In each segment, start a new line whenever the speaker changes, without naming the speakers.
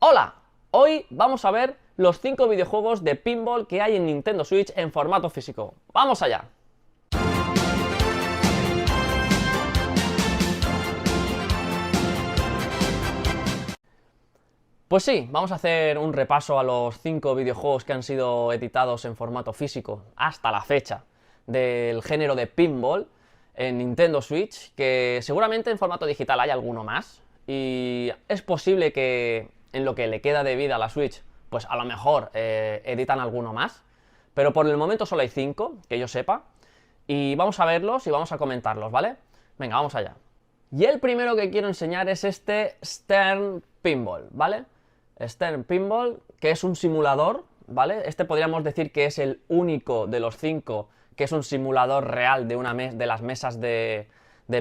Hola, hoy vamos a ver los 5 videojuegos de pinball que hay en Nintendo Switch en formato físico. ¡Vamos allá! Pues sí, vamos a hacer un repaso a los 5 videojuegos que han sido editados en formato físico hasta la fecha del género de pinball en Nintendo Switch, que seguramente en formato digital hay alguno más, y es posible que en lo que le queda de vida a la Switch, pues a lo mejor editan alguno más, pero por el momento solo hay 5, que yo sepa, y vamos a verlos y vamos a comentarlos, ¿vale? Venga, vamos allá. Y el primero que quiero enseñar es este Stern Pinball, ¿vale? Stern Pinball, que es un simulador, ¿vale? Este podríamos decir que es el único de los 5 que es un simulador real de las mesas de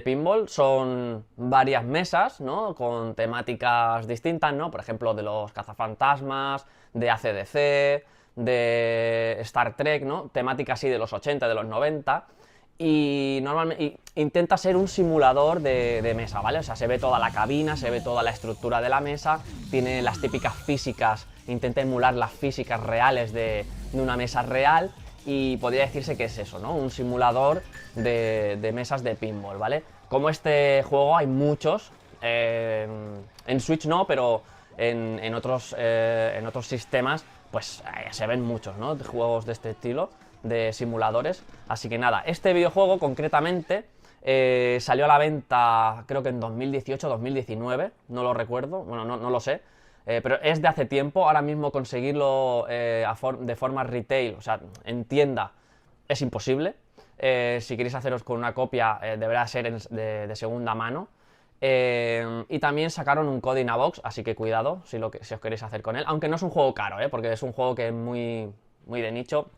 pinball. Son varias mesas, ¿no? Con temáticas distintas, ¿no? Por ejemplo, de los cazafantasmas, de AC/DC, de Star Trek, ¿no? Temática así de los 80, de los 90. Y normalmente intenta ser un simulador de mesa, ¿vale? O sea, se ve toda la cabina, se ve toda la estructura de la mesa, tiene las típicas físicas, intenta emular las físicas reales de una mesa real, y podría decirse que es eso, ¿no? Un simulador de mesas de pinball, ¿vale? Como este juego hay muchos, en Switch no, pero en otros sistemas, pues se ven muchos, ¿no? De juegos de este estilo, de simuladores. Así que nada, este videojuego concretamente salió a la venta creo que en 2018-2019, no lo recuerdo, bueno, no lo sé, pero es de hace tiempo. Ahora mismo conseguirlo de forma retail, o sea, en tienda, es imposible. Si queréis haceros con una copia, deberá ser de segunda mano. Y también sacaron un Code in a Box, así que cuidado si os queréis hacer con él, aunque no es un juego caro, porque es un juego que es muy de nicho.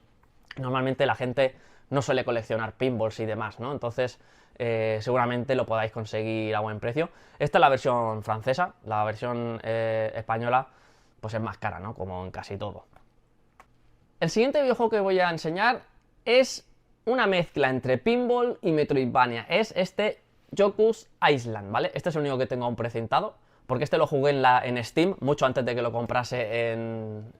Normalmente la gente no suele coleccionar pinballs y demás, ¿no? Entonces seguramente lo podáis conseguir a buen precio. Esta es la versión francesa, la versión española pues es más cara, ¿no? Como en casi todo. El siguiente videojuego que voy a enseñar es una mezcla entre pinball y Metroidvania. Es este Yoku's Island, ¿vale? Este es el único que tengo aún precintado, porque este lo jugué en Steam mucho antes de que lo comprase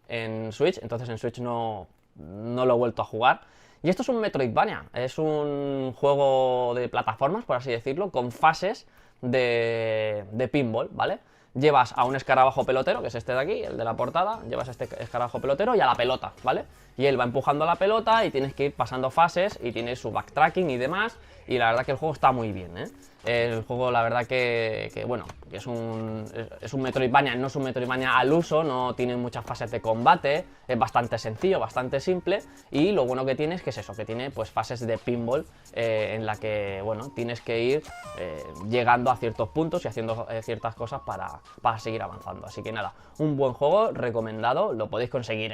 en Switch, entonces en Switch no lo he vuelto a jugar. Y esto es un Metroidvania, es un juego de plataformas, por así decirlo, con fases de pinball, ¿vale? Llevas a un escarabajo pelotero, que es este de aquí, el de la portada, llevas a este escarabajo pelotero y a la pelota, ¿vale? Y él va empujando la pelota y tienes que ir pasando fases y tiene su backtracking y demás, y la verdad que el juego está muy bien, ¿eh? El juego, la verdad que bueno, que es un Metroidvania, no es un Metroidvania al uso, no tiene muchas fases de combate, es bastante sencillo, bastante simple, y lo bueno que tiene es que es eso, que tiene pues fases de pinball en la que, bueno, tienes que ir llegando a ciertos puntos y haciendo ciertas cosas para seguir avanzando. Así que nada, un buen juego, recomendado, lo podéis conseguir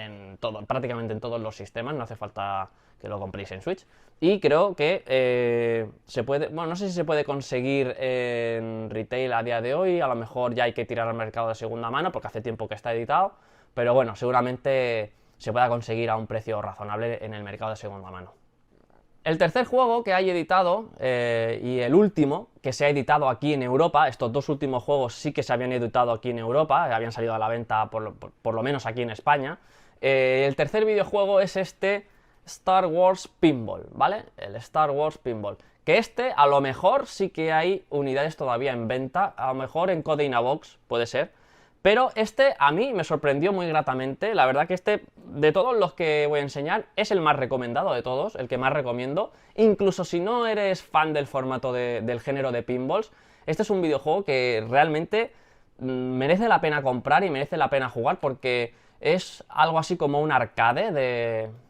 prácticamente en todos los sistemas, no hace falta que lo compréis en Switch. Y creo que se puede, bueno, no sé si se puede conseguir en retail a día de hoy, a lo mejor ya hay que tirar al mercado de segunda mano porque hace tiempo que está editado, pero bueno, seguramente se pueda conseguir a un precio razonable en el mercado de segunda mano. El tercer juego que hay editado, y el último que se ha editado aquí en Europa, estos dos últimos juegos sí que se habían editado aquí en Europa, habían salido a la venta por lo menos aquí en España. El tercer videojuego es este Star Wars Pinball, ¿vale? El Star Wars Pinball. Que a lo mejor sí que hay unidades todavía en venta, a lo mejor en Code in a Box, puede ser. Pero a mí me sorprendió muy gratamente. La verdad que de todos los que voy a enseñar, es el más recomendado de todos, el que más recomiendo. Incluso si no eres fan del formato del género de pinballs, este es un videojuego que realmente merece la pena comprar y merece la pena jugar, porque es algo así como un arcade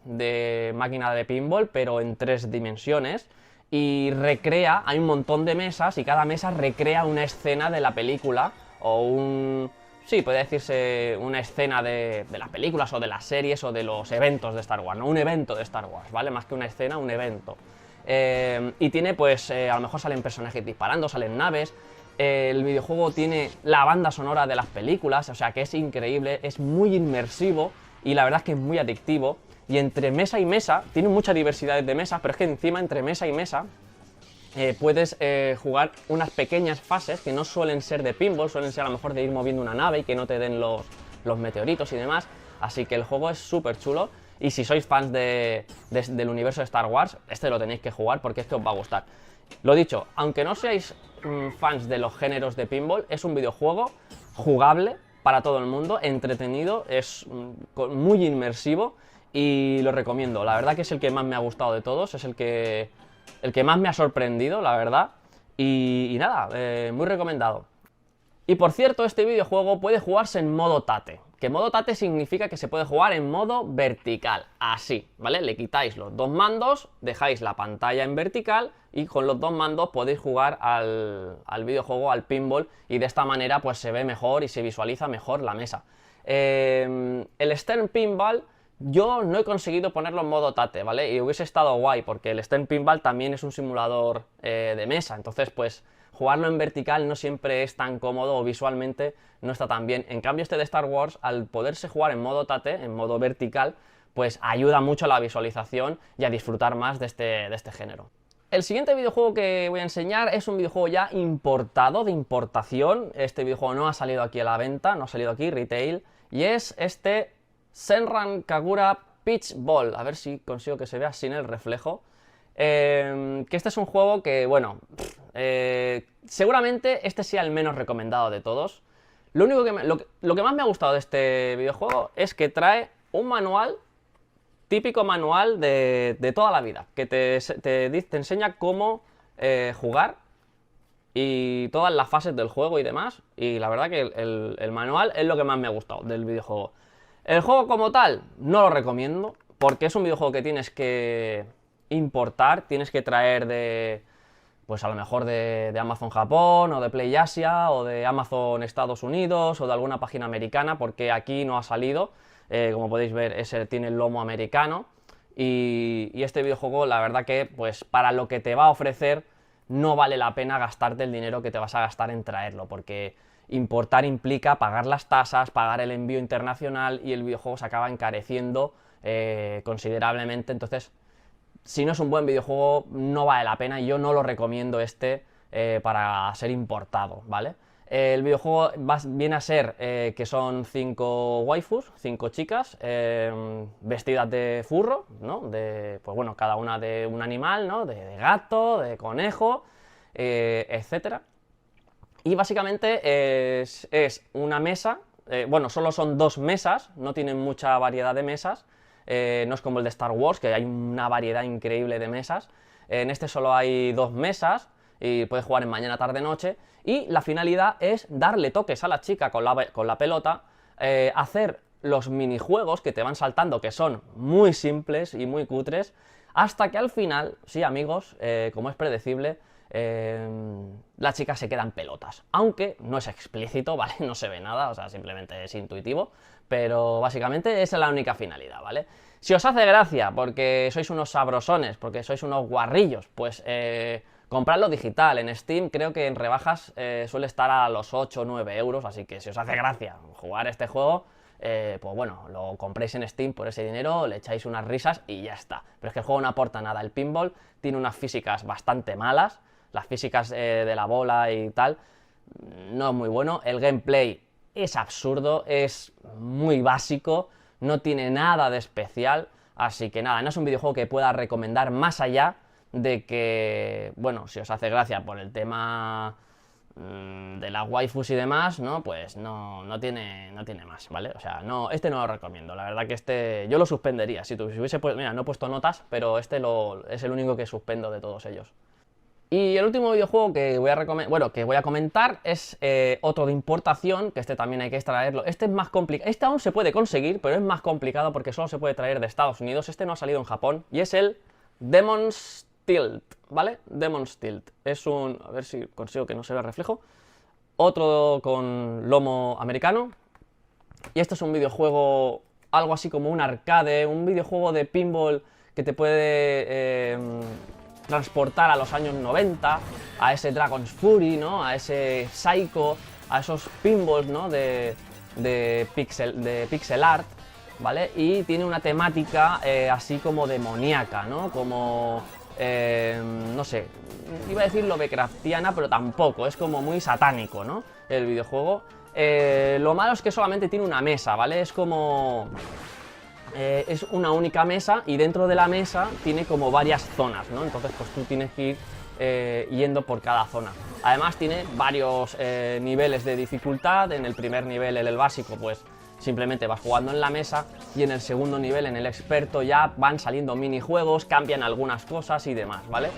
de máquina de pinball, pero en 3 dimensiones. Y hay un montón de mesas y cada mesa recrea una escena de la película o sí, puede decirse una escena de las películas o de las series o de los eventos de Star Wars, ¿no? Un evento de Star Wars, ¿vale? Más que una escena, un evento. Y tiene, pues, a lo mejor salen personajes disparando, salen naves. El videojuego tiene la banda sonora de las películas, o sea que es increíble, es muy inmersivo y la verdad es que es muy adictivo. Y entre mesa y mesa, tiene mucha diversidad de mesas, pero es que encima entre mesa y mesa puedes jugar unas pequeñas fases que no suelen ser de pinball, suelen ser a lo mejor de ir moviendo una nave y que no te den los meteoritos y demás, así que el juego es súper chulo. Y si sois fans del universo de Star Wars, este lo tenéis que jugar porque es que os va a gustar. Lo dicho, aunque no seáis fans de los géneros de pinball, es un videojuego jugable para todo el mundo, entretenido, es muy inmersivo y lo recomiendo. La verdad que es el que más me ha gustado de todos, es el que más me ha sorprendido, la verdad. Y nada, muy recomendado. Y por cierto, este videojuego puede jugarse en modo Tate. Que modo Tate significa que se puede jugar en modo vertical, así, ¿vale? Le quitáis los dos mandos, dejáis la pantalla en vertical y con los dos mandos podéis jugar al videojuego, al pinball, y de esta manera pues se ve mejor y se visualiza mejor la mesa. El Stern Pinball yo no he conseguido ponerlo en modo Tate, ¿vale? Y hubiese estado guay porque el Stern Pinball también es un simulador de mesa, entonces pues jugarlo en vertical no siempre es tan cómodo o visualmente no está tan bien. En cambio este de Star Wars, al poderse jugar en modo Tate, en modo vertical, pues ayuda mucho a la visualización y a disfrutar más de este género. El siguiente videojuego que voy a enseñar es un videojuego ya importado, de importación. Este videojuego no ha salido aquí a la venta, no ha salido aquí, retail, y es este Senran Kagura Pitch Ball. A ver si consigo que se vea sin el reflejo. Que este es un juego que, bueno, seguramente este sea el menos recomendado de todos. Lo que más me ha gustado de este videojuego es que trae un manual, típico manual de toda la vida, que te enseña cómo jugar y todas las fases del juego y demás. Y la verdad que el manual es lo que más me ha gustado del videojuego. El juego como tal no lo recomiendo, porque es un videojuego que tienes que importar, tienes que traer pues a lo mejor de Amazon Japón, o de Play Asia, o de Amazon Estados Unidos, o de alguna página americana, porque aquí no ha salido. Como podéis ver, tiene el lomo americano. Y este videojuego, la verdad que, pues para lo que te va a ofrecer, no vale la pena gastarte el dinero que te vas a gastar en traerlo, porque importar implica pagar las tasas, pagar el envío internacional, y el videojuego se acaba encareciendo considerablemente. Entonces, si no es un buen videojuego, no vale la pena y yo no lo recomiendo para ser importado, ¿vale? El videojuego viene a ser que son 5 waifus, 5 chicas vestidas de furro, ¿no? Pues bueno, cada una de un animal, ¿no? De gato, de conejo, etcétera. Y básicamente es una mesa, bueno, solo son 2 mesas, no tienen mucha variedad de mesas. No es como el de Star Wars, que hay una variedad increíble de mesas. En este solo hay 2 mesas y puedes jugar en mañana, tarde, noche. Y la finalidad es darle toques a la chica con la pelota, hacer los minijuegos que te van saltando, que son muy simples y muy cutres, hasta que al final, sí amigos, como es predecible, la chica se queda en pelotas. Aunque no es explícito, ¿vale? No se ve nada, o sea, simplemente es intuitivo. Pero básicamente esa es la única finalidad, ¿vale? Si os hace gracia porque sois unos sabrosones, porque sois unos guarrillos, pues compradlo digital. En Steam creo que en rebajas suele estar a los 8 o 9 euros, así que si os hace gracia jugar este juego, pues bueno, lo compréis en Steam por ese dinero, le echáis unas risas y ya está. Pero es que el juego no aporta nada. El pinball tiene unas físicas bastante malas, las físicas de la bola y tal, no es muy bueno. El gameplay es absurdo, es muy básico, no tiene nada de especial, así que nada, no es un videojuego que pueda recomendar más allá de que, bueno, si os hace gracia por el tema de las waifus y demás, ¿no? Pues no tiene más, ¿vale? O sea, no, este no lo recomiendo, la verdad que este yo lo suspendería, si hubiese puesto, mira, no he puesto notas, pero este es el único que suspendo de todos ellos. Y el último videojuego que voy a comentar es otro de importación, que este también hay que extraerlo. Este es más complicado, este aún se puede conseguir, pero es más complicado porque solo se puede traer de Estados Unidos. Este no ha salido en Japón, y es el Demon's Tilt, ¿vale? Demon's Tilt. Es a ver si consigo que no se vea el reflejo. Otro con lomo americano. Y este es un videojuego, algo así como un arcade, un videojuego de pinball que te puede transportar a los años 90, a ese Dragon's Fury, ¿no? A ese Psycho, a esos pinballs, ¿no? de pixel art, ¿vale? Y tiene una temática así como demoníaca, ¿no? Como, no sé, iba a decir Lovecraftiana, pero tampoco, es como muy satánico, ¿no? El videojuego. Lo malo es que solamente tiene una mesa, ¿vale? Es como... es una única mesa y dentro de la mesa tiene como varias zonas, ¿no? Entonces pues tú tienes que ir yendo por cada zona. Además tiene varios niveles de dificultad. En el primer nivel, en el básico, pues simplemente vas jugando en la mesa, y en el segundo nivel, en el experto, ya van saliendo minijuegos, cambian algunas cosas y demás, ¿vale?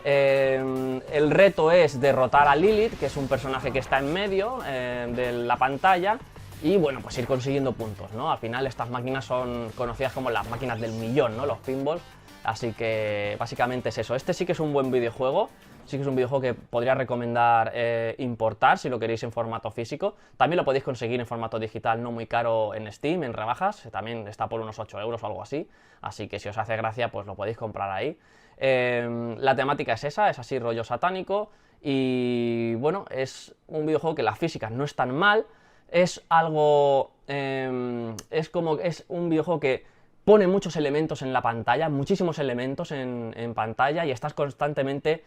El reto es derrotar a Lilith, que es un personaje que está en medio de la pantalla, y bueno, pues ir consiguiendo puntos, ¿no? Al final estas máquinas son conocidas como las máquinas del millón, ¿no? Los pinballs. Así que básicamente es eso. Este sí que es un buen videojuego. Sí que es un videojuego que podría recomendar importar si lo queréis en formato físico. También lo podéis conseguir en formato digital no muy caro en Steam, en rebajas. También está por unos 8 euros o algo así. Así que si os hace gracia, pues lo podéis comprar ahí. La temática es esa, es así rollo satánico. Y bueno, es un videojuego que las físicas no están mal. Es algo... es un videojuego que pone muchos elementos en la pantalla, muchísimos elementos en pantalla, y estás constantemente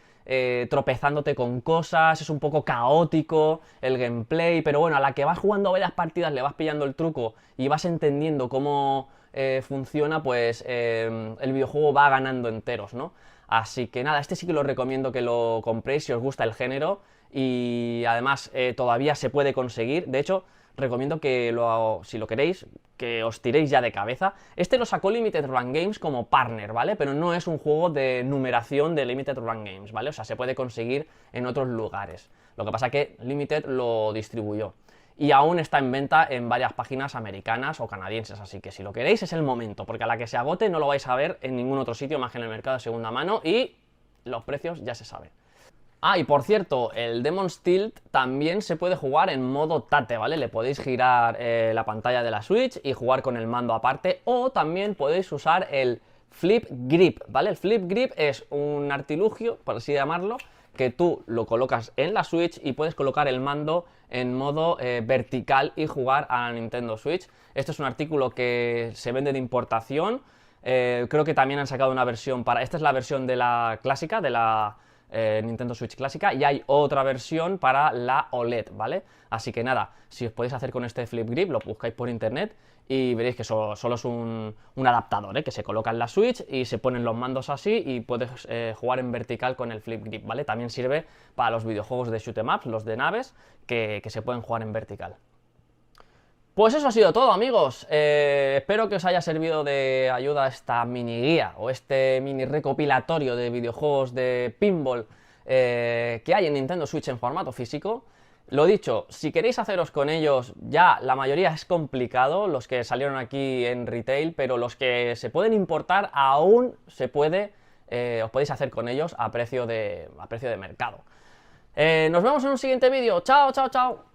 tropezándote con cosas. Es un poco caótico el gameplay, pero bueno, a la que vas jugando varias partidas le vas pillando el truco y vas entendiendo cómo funciona, pues el videojuego va ganando enteros, ¿no? Así que nada, este sí que lo recomiendo que lo compréis si os gusta el género, y además todavía se puede conseguir. De hecho, recomiendo que si lo queréis, que os tiréis ya de cabeza. Este lo sacó Limited Run Games como partner, ¿vale? Pero no es un juego de numeración de Limited Run Games, ¿vale? O sea, se puede conseguir en otros lugares. Lo que pasa es que Limited lo distribuyó. Y aún está en venta en varias páginas americanas o canadienses, así que si lo queréis es el momento, porque a la que se agote no lo vais a ver en ningún otro sitio más que en el mercado de segunda mano, y los precios ya se saben. Ah, y por cierto, el Demon's Tilt también se puede jugar en modo Tate, ¿vale? Le podéis girar la pantalla de la Switch y jugar con el mando aparte, o también podéis usar el Flip Grip, ¿vale? El Flip Grip es un artilugio, por así llamarlo, que tú lo colocas en la Switch y puedes colocar el mando en modo vertical y jugar a la Nintendo Switch. Este es un artículo que se vende de importación. Creo que también han sacado una versión para... Esta es la versión de la clásica, de la Nintendo Switch clásica, y hay otra versión para la OLED, ¿vale? Así que nada, si os podéis hacer con este Flip Grip, lo buscáis por internet y veréis que solo es un adaptador, que se coloca en la Switch y se ponen los mandos así, y puedes jugar en vertical con el Flip Grip, ¿vale? También sirve para los videojuegos de shoot 'em ups, los de naves, que se pueden jugar en vertical. Pues eso ha sido todo, amigos. Espero que os haya servido de ayuda esta mini guía o este mini recopilatorio de videojuegos de pinball que hay en Nintendo Switch en formato físico. Lo dicho, si queréis haceros con ellos, ya la mayoría es complicado, los que salieron aquí en retail, pero los que se pueden importar aún se puede, os podéis hacer con ellos a precio de mercado. Nos vemos en un siguiente vídeo. Chao, chao, chao.